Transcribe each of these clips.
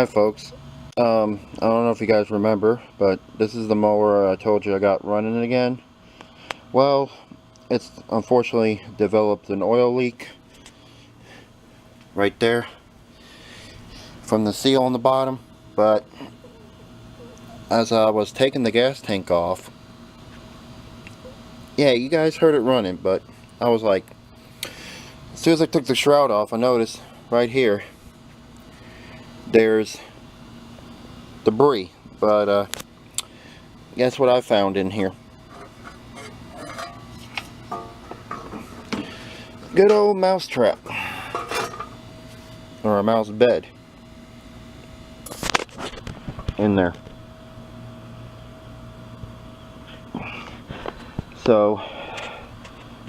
Hi folks, I don't know if you guys remember, but this is the mower I told you I got running again. Well, it's unfortunately developed an oil leak right there from the seal on the bottom, but as I was taking the gas tank off, yeah, you guys heard it running, but I was like, as soon as I took the shroud off, I noticed right here there's debris, but guess what I found in here? Good old mouse trap, or a mouse bed in there. So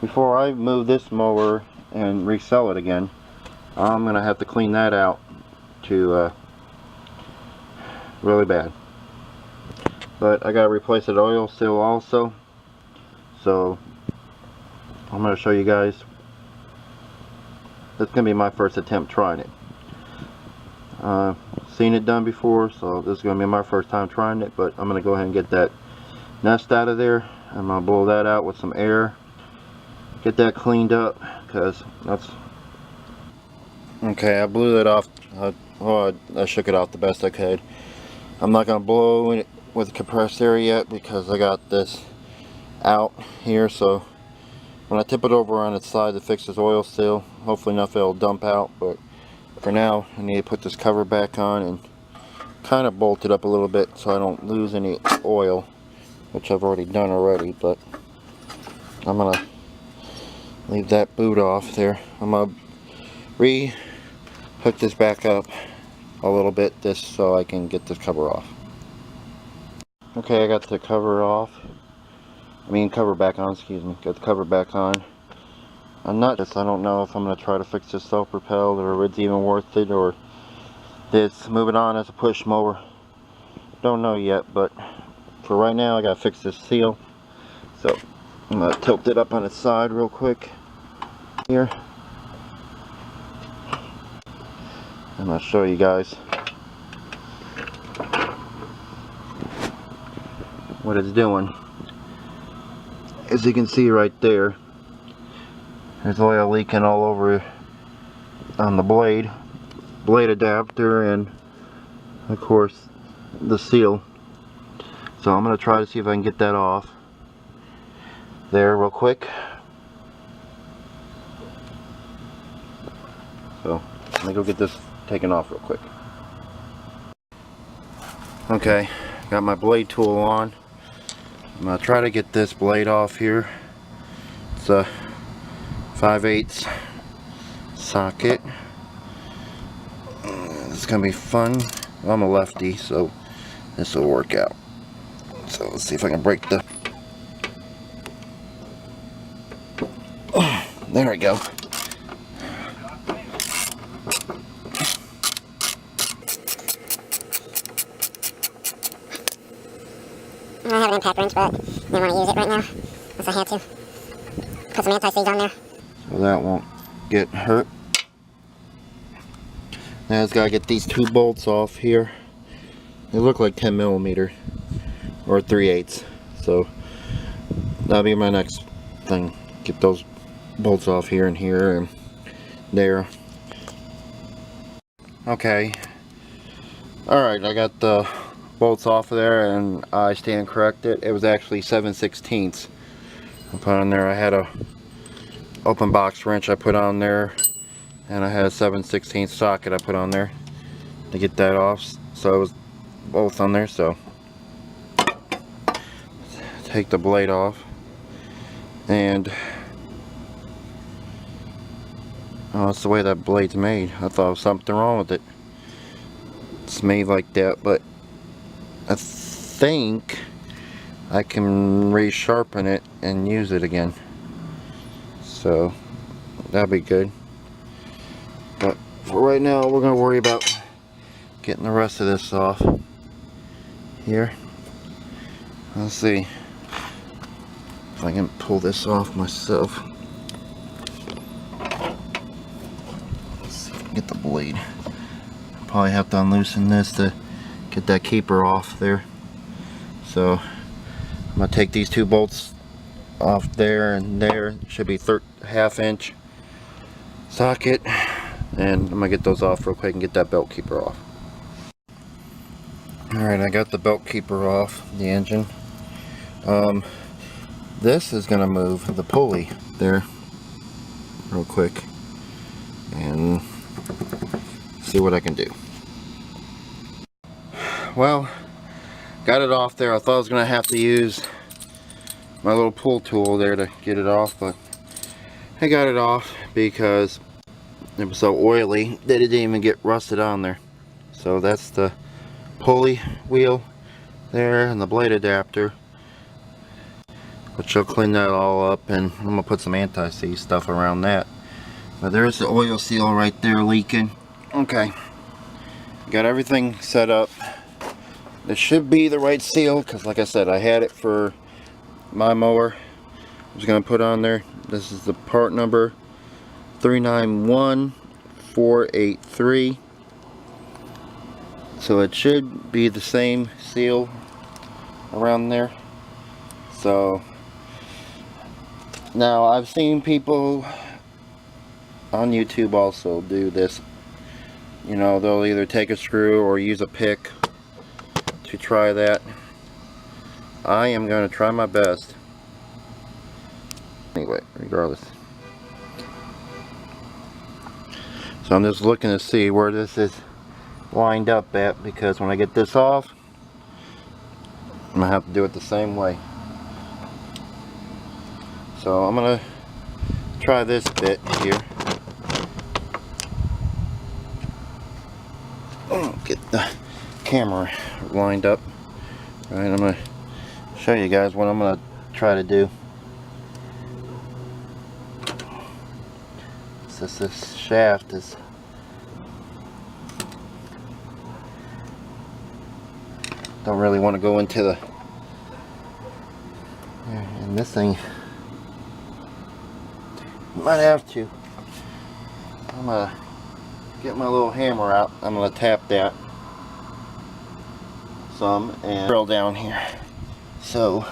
before I move this mower and resell it again, I'm gonna have to clean that out to really bad. But I gotta replace the oil seal also, so I'm gonna show you guys. That's gonna be my first attempt trying it. Seen it done before, so this is gonna be my first time trying it. But I'm gonna go ahead and get that nest out of there. I'm gonna blow that out with some air, get that cleaned up, because that's okay. I blew that off. I shook it off the best I could. I'm not gonna blow it with compressed air yet because I got this out here, so when I tip it over on its side to fix this oil seal, hopefully enough it'll dump out. But for now I need to put this cover back on and kind of bolt it up a little bit so I don't lose any oil, which I've already done already. But I'm gonna leave that boot off there. I'm gonna hook this back up a little bit just so I can get this cover off. Okay, I got the cover off. Cover back on, excuse me. Got the cover back on. I don't know if I'm going to try to fix this self-propelled or it's even worth it, or it's moving on as a push mower. Don't know yet, but for right now I got to fix this seal. So I'm going to tilt it up on its side real quick here. And I'll show you guys what it's doing. As you can see right there, there's oil leaking all over on the blade adapter, and of course the seal. So I'm going to try to see if I can get that off there real quick. So let me go get this taken off real quick. Okay, got my blade tool on. I'm going to try to get this blade off here. It's a 5/8 socket. It's going to be fun. I'm a lefty, so this will work out. So let's see if I can break the... Oh, there we go. I have an impact wrench, but I didn't want to use it right now, unless I had to. Put some anti-seize on there. So that won't get hurt. Now it's got to get these two bolts off here. They look like 10mm or 3/8. So that'll be my next thing. Get those bolts off here and here and there. Okay. Alright, I got the bolts off of there, and I stand corrected. It was actually 7/16 I put on there. I had a open box wrench I put on there, and I had a 7/16 socket I put on there to get that off. So it was both on there. So take the blade off, and oh, that's the way that blade's made. I thought there was something wrong with it. It's made like that, but I think I can resharpen it and use it again. So that'll be good. But for right now, we're going to worry about getting the rest of this off here. Let's see if I can pull this off myself. Let's see if I can get the blade probably have to unloosen this to get that keeper off there. So I'm gonna take these two bolts off there and there. It should be 1/2 inch socket, and I'm gonna get those off real quick and get that belt keeper off. Alright, I got the belt keeper off the engine. This is gonna move the pulley there real quick and see what I can do. Well, got it off there. I thought I was gonna have to use my little pull tool there to get it off, but I got it off because it was so oily that it didn't even get rusted on there. So that's the pulley wheel there and the blade adapter, which will clean that all up, and I'm gonna put some anti-seize stuff around that. But there's the oil seal right there leaking. Okay, got everything set up. This should be the right seal because, like I said, I had it for my mower. I was gonna put on there. This is the part number 391483. So it should be the same seal around there. So now I've seen people on YouTube also do this. You know, they'll either take a screw or use a pick to try that. I am going to try my best. Anyway, regardless. So I'm just looking to see where this is lined up at, because when I get this off, I'm going to have to do it the same way. So I'm going to try this bit here. Get the camera lined up. Alright, I'm going to show you guys what I'm going to try to do. This shaft is don't really want to go into the, and this thing might have to. I'm gonna get my little hammer out. I'm gonna tap that some and drill down here. So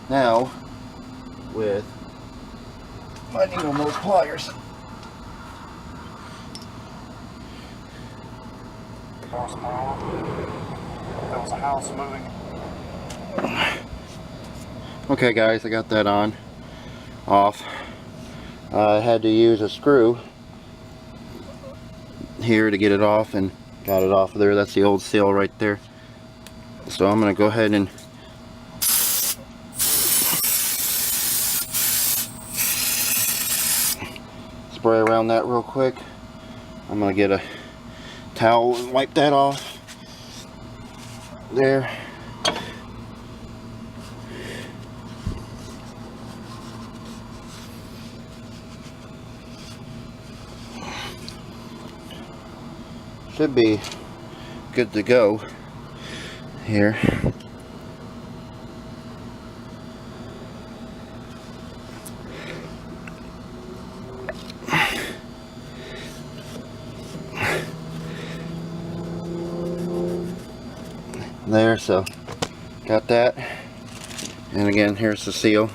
now, with my needle nose pliers, There was a house moving. okay guys, I got that off. I had to use a screw here to get it off, and got it off of there. That's the old seal right there. So I'm going to go ahead and spray around that real quick. I'm going to get a towel and wipe that off there. Should be good to go here. There, so got that, and again, here's the seal.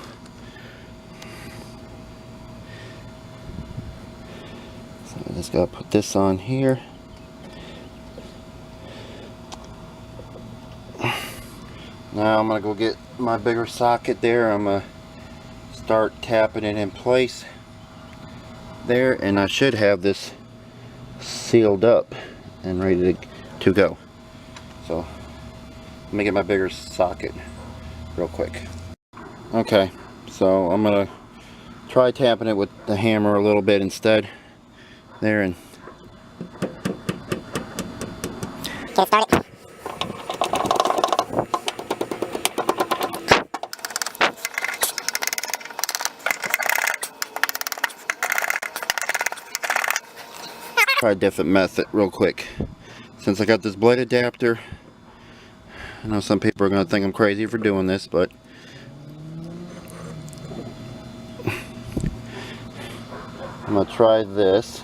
So I just gotta put this on here. Now I'm gonna go get my bigger socket there. I'm gonna start tapping it in place there, and I should have this sealed up and ready to go. So let me get my bigger socket real quick. Okay, so I'm gonna try tapping it with the hammer a little bit instead there, and get started. try a different method real quick. Since I got this blade adapter, I know some people are going to think I'm crazy for doing this, but I'm going to try this.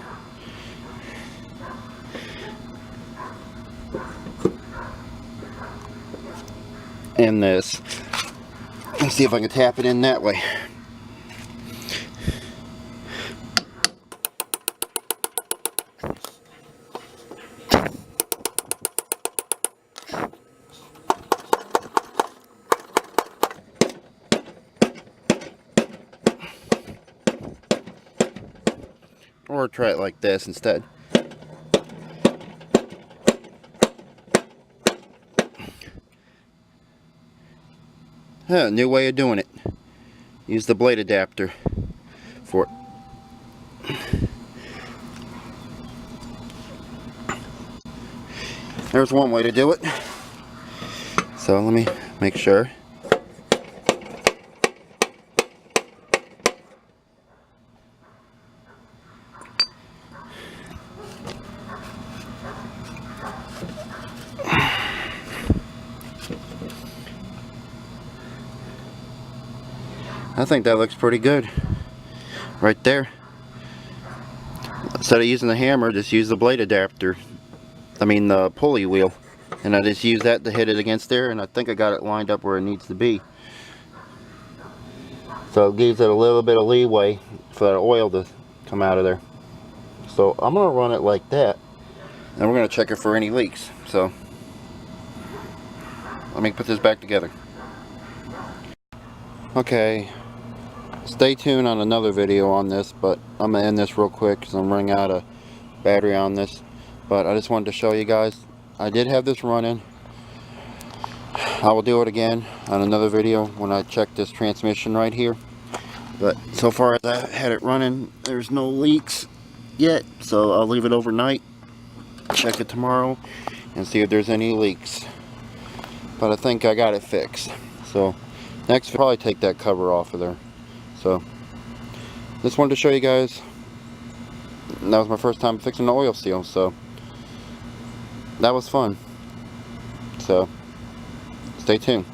And this. Let's see if I can tap it in that way. Or try it like this instead. New way of doing it. Use the blade adapter for it. There's one way to do it. So let me make sure. I think that looks pretty good right there. Instead of using the hammer, just use the blade adapter. I mean the pulley wheel. And I just use that to hit it against there, and I think I got it lined up where it needs to be. So it gives it a little bit of leeway for that oil to come out of there. So I'm going to run it like that, and we're going to check it for any leaks. So let me put this back together. Okay, stay tuned on another video on this, but I'm going to end this real quick because I'm running out of battery on this. But I just wanted to show you guys, I did have this running. I will do it again on another video when I check this transmission right here. But so far as I had it running, there's no leaks yet, so I'll leave it overnight, check it tomorrow, and see if there's any leaks. But I think I got it fixed. So next I'll probably take that cover off of there. So just wanted to show you guys. That was my first time fixing the oil seal, so that was fun. So stay tuned.